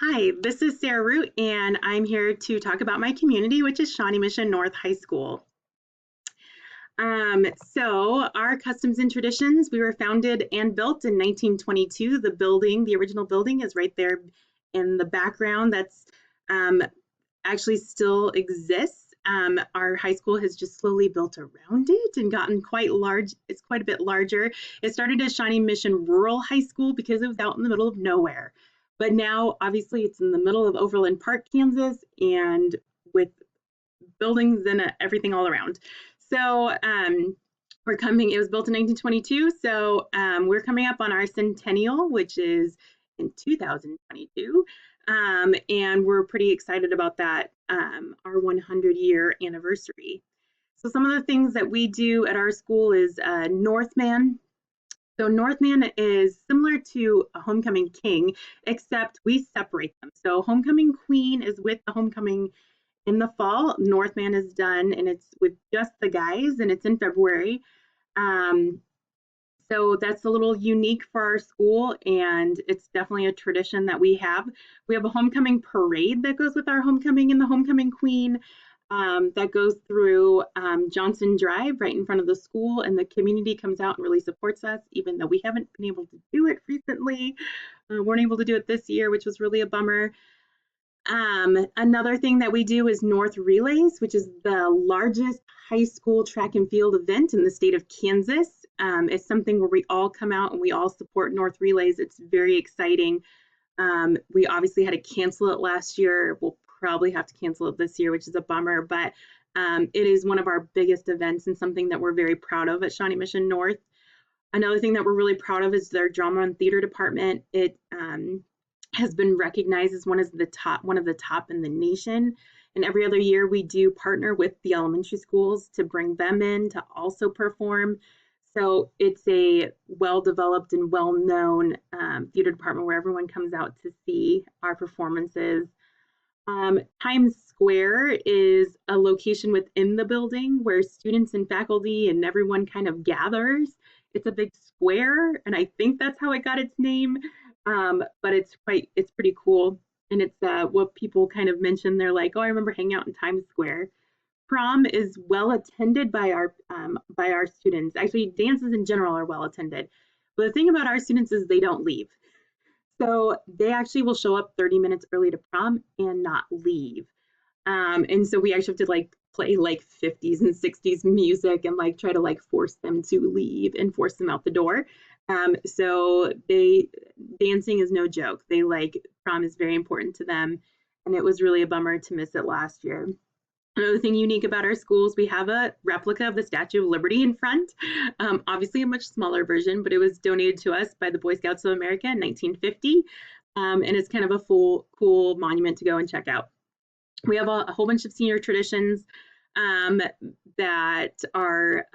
Hi, this is Sarah Root, and I'm here to talk about my community, which is Shawnee Mission North High School. So our Customs and Traditions, we were founded and built in 1922. The original building is right there in the background. That's um, actually still exists. Our high school has just slowly built around it and gotten quite large. It's quite a bit larger. It started as Shawnee Mission Rural High School because it was out in the middle of nowhere. But now, obviously, it's in the middle of Overland Park, Kansas, and with buildings and everything all around. So it was built in 1922. So we're coming up on our centennial, which is in 2022. And we're pretty excited about that, our 100-year anniversary. So some of the things that we do at our school is Northman. So Northman is similar to a homecoming king, except we separate them. So homecoming queen is with the homecoming in the fall. Northman is done, and it's with just the guys, and it's in February. Um, so that's a little unique for our school, and it's definitely a tradition that we have. We have a homecoming parade that goes with our homecoming and the homecoming queen. That goes through Johnson Drive right in front of the school, and the community comes out and really supports us, even though we haven't been able to do it recently. Weren't able to do it this year, which was really a bummer. Another thing that we do is North Relays, which is the largest high school track and field event in the state of Kansas. It's something where we all come out and we all support North Relays. It's very exciting. We obviously had to cancel it last year. We'll probably have to cancel it this year, which is a bummer, but it is one of our biggest events and something that we're very proud of at Shawnee Mission North. Another thing that we're really proud of is their drama and theater department. It has been recognized as one of the top in the nation. And every other year we do partner with the elementary schools to bring them in to also perform. So it's a well-developed and well-known theater department where everyone comes out to see our performances. Times Square is a location within the building where students and faculty and everyone kind of gathers. It's a big square, and I think that's how it got its name. But it's pretty cool, and it's what people kind of mention. They're like, "Oh, I remember hanging out in Times Square." Prom is well attended by our students. Actually, dances in general are well attended. But the thing about our students is they don't leave. So they actually will show up 30 minutes early to prom and not leave. And so we actually have to like play like 50s and 60s music and like try to like force them to leave and force them out the door. So dancing is no joke. They like prom is very important to them. And it was really a bummer to miss it last year. Another thing unique about our schools, we have a replica of the Statue of Liberty in front. Obviously, a much smaller version, but it was donated to us by the Boy Scouts of America in 1950. And it's kind of a cool monument to go and check out. We have a whole bunch of senior traditions that are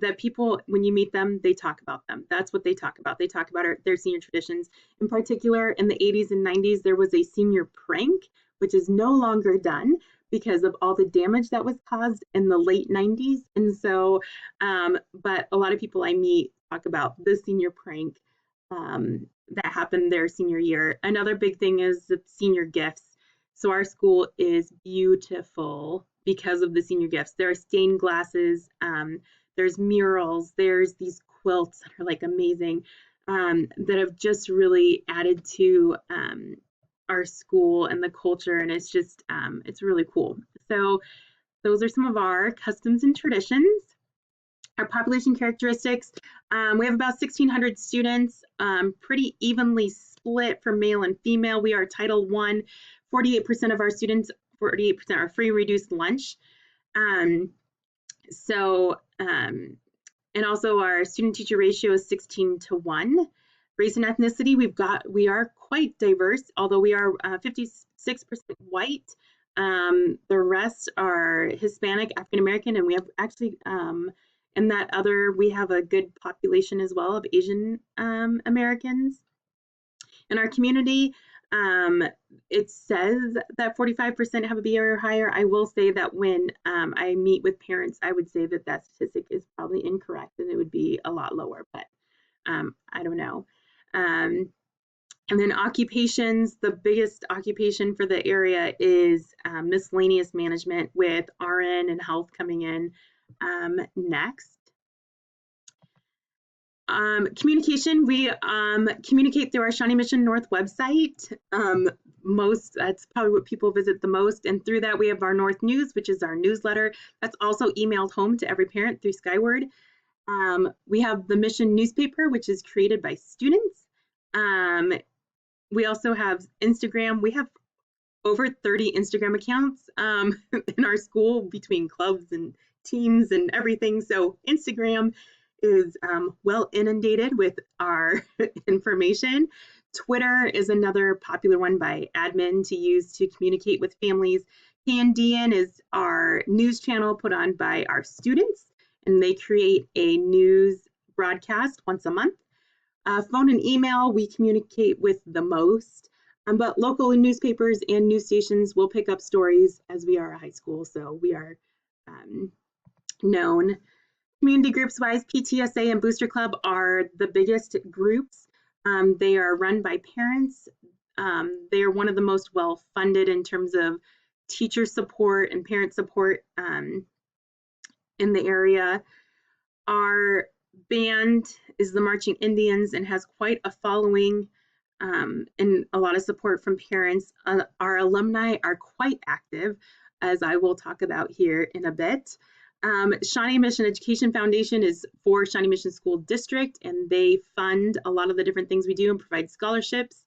that people, when you meet them, they talk about them. That's what they talk about. They talk about their senior traditions. In particular, in the 80s and 90s, there was a senior prank, which is no longer done because of all the damage that was caused in the late 90s. And so, but a lot of people I meet talk about the senior prank that happened their senior year. Another big thing is the senior gifts. So our school is beautiful because of the senior gifts. There are stained glasses, there's murals, there's these quilts that are like amazing, that have just really added to our school and the culture, and it's just it's really cool. So those are some of our customs and traditions. Our population characteristics, we have about 1,600 students, pretty evenly split for male and female. We are Title I. 48% of our students, 48% are free reduced lunch. And also our student teacher ratio is 16:1. Race and ethnicity, we are quite diverse, although we are 56% white. The rest are Hispanic, African American, and we have actually we have a good population as well of Asian Americans. In our community, it says that 45% have a B or higher. I will say that when I meet with parents, I would say that that statistic is probably incorrect and it would be a lot lower, but I don't know. And then occupations, the biggest occupation for the area is miscellaneous management with RN and health coming in next. Communication, we communicate through our Shawnee Mission North website. That's probably what people visit the most. And through that, we have our North News, which is our newsletter. That's also emailed home to every parent through Skyward. We have the Mission newspaper, which is created by students. We also have Instagram. We have over 30 Instagram accounts in our school between clubs and teams and everything. So Instagram is well inundated with our information. Twitter is another popular one by admin to use to communicate with families. KNDN is our news channel put on by our students, and they create a news broadcast once a month. Phone and email, we communicate with the most, but local newspapers and news stations will pick up stories as we are a high school, so we are known. Community groups wise, PTSA and Booster Club are the biggest groups. They are run by parents. They are one of the most well funded in terms of teacher support and parent support in the area. Our band is the Marching Indians and has quite a following and a lot of support from parents. Our alumni are quite active, as I will talk about here in a bit. Shawnee Mission Education Foundation is for Shawnee Mission School District, and they fund a lot of the different things we do and provide scholarships,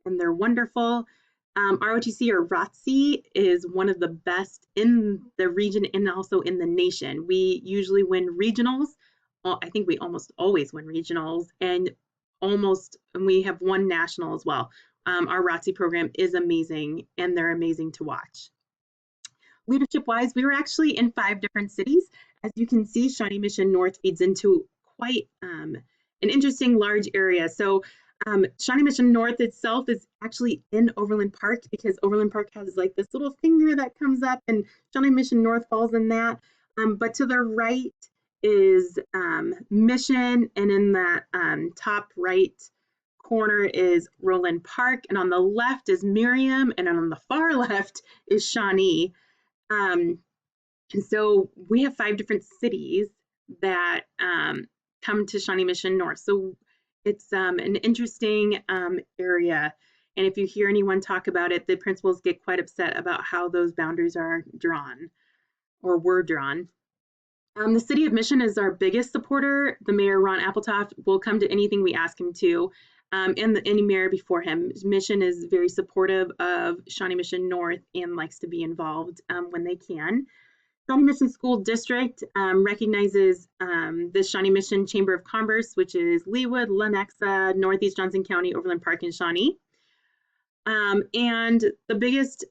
and they're wonderful. ROTC or ROTC is one of the best in the region and also in the nation. We usually win regionals. I think we almost always win regionals, and we have won national as well. Our ROTC program is amazing, and they're amazing to watch. Leadership-wise, we were actually in 5 different cities. As you can see, Shawnee Mission North feeds into quite an interesting large area. So Shawnee Mission North itself is actually in Overland Park, because Overland Park has like this little finger that comes up, and Shawnee Mission North falls in that. But to the right is Mission, and in that top right corner is Roland Park, and on the left is Miriam, and on the far left is Shawnee. And so we have 5 different cities that come to Shawnee Mission North. So it's an interesting area. And if you hear anyone talk about it, the principals get quite upset about how those boundaries are drawn or were drawn. The City of Mission is our biggest supporter. The Mayor, Ron Appletoft, will come to anything we ask him to, and any mayor before him. Mission is very supportive of Shawnee Mission North and likes to be involved when they can. Shawnee Mission School District recognizes the Shawnee Mission Chamber of Commerce, which is Leawood, Lenexa, Northeast Johnson County, Overland Park, and Shawnee. And the biggest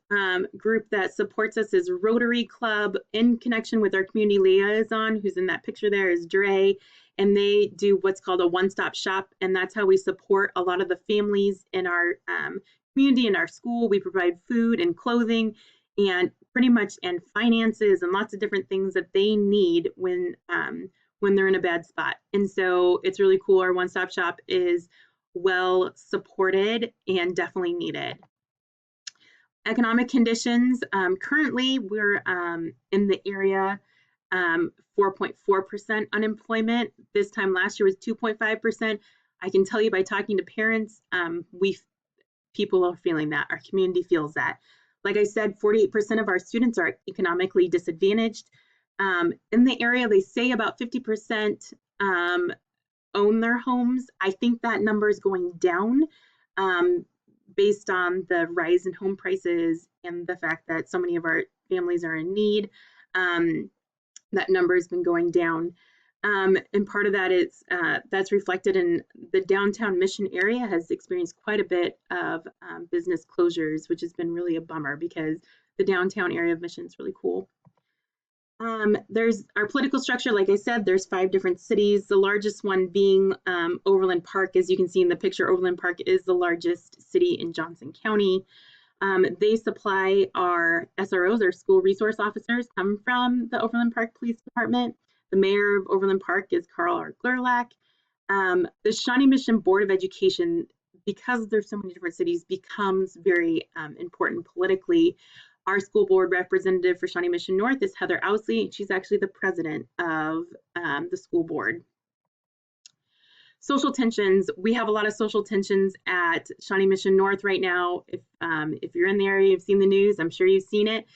group that supports us is Rotary Club, in connection with our community liaison, who's in that picture there, is Dre, and they do what's called a one-stop shop, and that's how we support a lot of the families in our community, in our school. We provide food and clothing and finances and lots of different things that they need when they're in a bad spot. And so it's really cool. Our one-stop shop is well supported and definitely needed. Economic conditions, currently we're in the area 4.4% unemployment. This time last year was 2.5%. I can tell you by talking to parents, people are feeling that. Our community feels that. Like I said, 48% of our students are economically disadvantaged. In the area, they say about 50% own their homes. I think that number is going down based on the rise in home prices and the fact that so many of our families are in need. That number has been going down. And part of that is that's reflected in the downtown Mission area has experienced quite a bit of business closures, which has been really a bummer because the downtown area of Mission is really cool. There's our political structure. Like I said, there's 5 different cities, the largest one being Overland Park. As you can see in the picture, Overland Park is the largest city in Johnson County. They supply our SROs, our school resource officers, come from the Overland Park Police Department. The mayor of Overland Park is Carl R. Glurlak. The Shawnee Mission Board of Education, because there's so many different cities, becomes very important politically. Our school board representative for Shawnee Mission North is Heather Ousley. She's actually the president of the school board. Social tensions. We have a lot of social tensions at Shawnee Mission North right now. If you're in the area, you've seen the news. I'm sure you've seen it.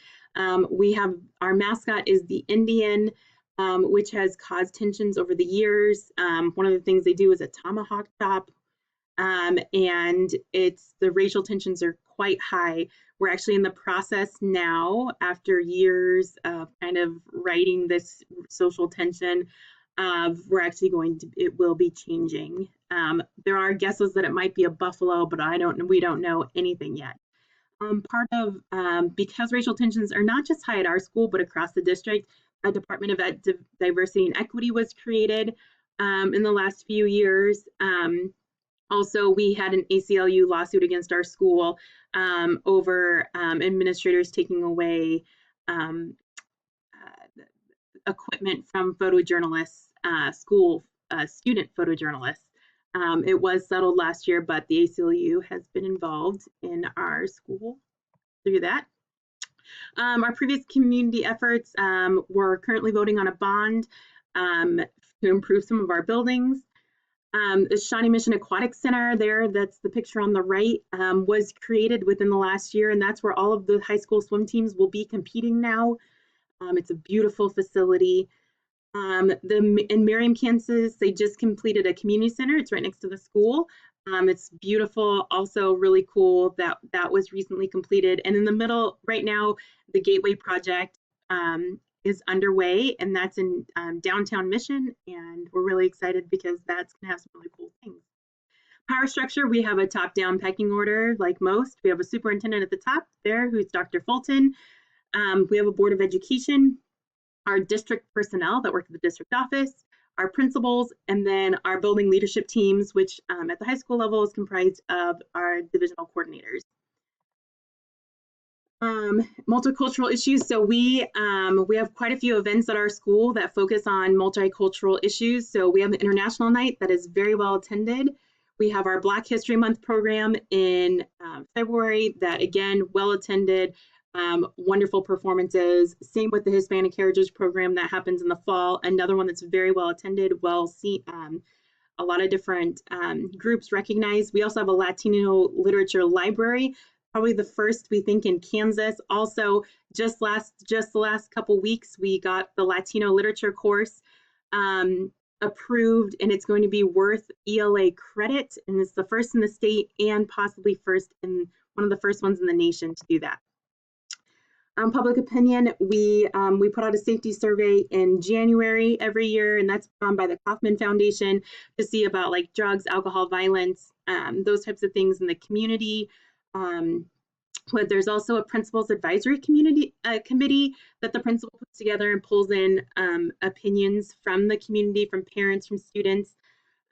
We have our mascot is the Indian, which has caused tensions over the years. One of the things they do is a tomahawk chop, and the racial tensions are quite high. We're actually in the process now, after years of kind of writing this social tension. We're actually it will be changing. There are guesses that it might be a buffalo, but we don't know anything yet. Because racial tensions are not just high at our school, but across the district, a Department of Diversity and Equity was created in the last few years. Also, we had an ACLU lawsuit against our school over administrators taking away equipment from photojournalists, student photojournalists. It was settled last year, but the ACLU has been involved in our school through that. Our previous community efforts, we're currently voting on a bond to improve some of our buildings. The Shawnee Mission Aquatic Center that's the picture on the right, was created within the last year, and that's where all of the high school swim teams will be competing now. It's a beautiful facility. In Merriam, Kansas, they just completed a community center. It's right next to the school. It's beautiful, also really cool that was recently completed. And in the middle, right now, the Gateway Project is underway, and that's in downtown Mission, and we're really excited because that's gonna have some really cool things. Power structure, we have a top-down pecking order like most. We have a superintendent at the top there who's Dr. Fulton. We have a board of education, our district personnel that work at the district office, our principals, and then our building leadership teams, which at the high school level is comprised of our divisional coordinators. Multicultural issues. So we have quite a few events at our school that focus on multicultural issues. So we have the International Night that is very well attended. We have our Black History Month program in February that, again, well attended. Wonderful performances. Same with the Hispanic Heritage program that happens in the fall. Another one that's very well attended, well seen. A lot of different groups recognized. We also have a Latino literature library, probably the first, we think, in Kansas. Also, just the last couple weeks, we got the Latino literature course approved, and it's going to be worth ELA credit, and it's the first in the state and possibly one of the first ones in the nation to do that. Public opinion, we put out a safety survey in January every year, and that's done by the Kauffman Foundation to see about like drugs, alcohol, violence, those types of things in the community. But there's also a principals advisory committee that the principal puts together and pulls in opinions from the community, from parents, from students.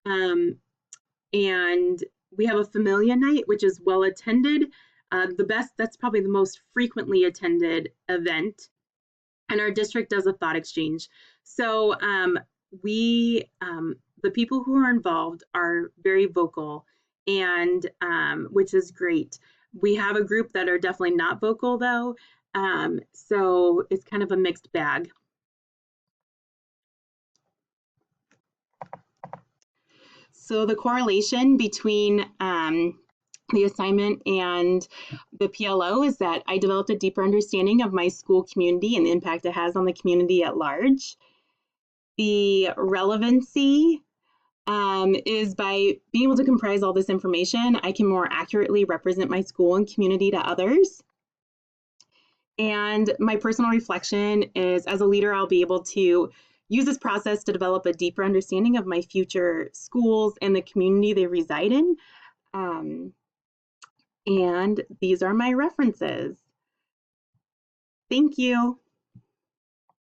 And we have a Familia Night, which is well attended. That's probably the most frequently attended event. And our district does a thought exchange. So the people who are involved are very vocal, and which is great. We have a group that are definitely not vocal though. So it's kind of a mixed bag. So the correlation between the assignment and the PLO is that I developed a deeper understanding of my school community and the impact it has on the community at large. The relevancy is by being able to comprise all this information, I can more accurately represent my school and community to others. And my personal reflection is, as a leader, I'll be able to use this process to develop a deeper understanding of my future schools and the community they reside in. And these are my references. Thank you.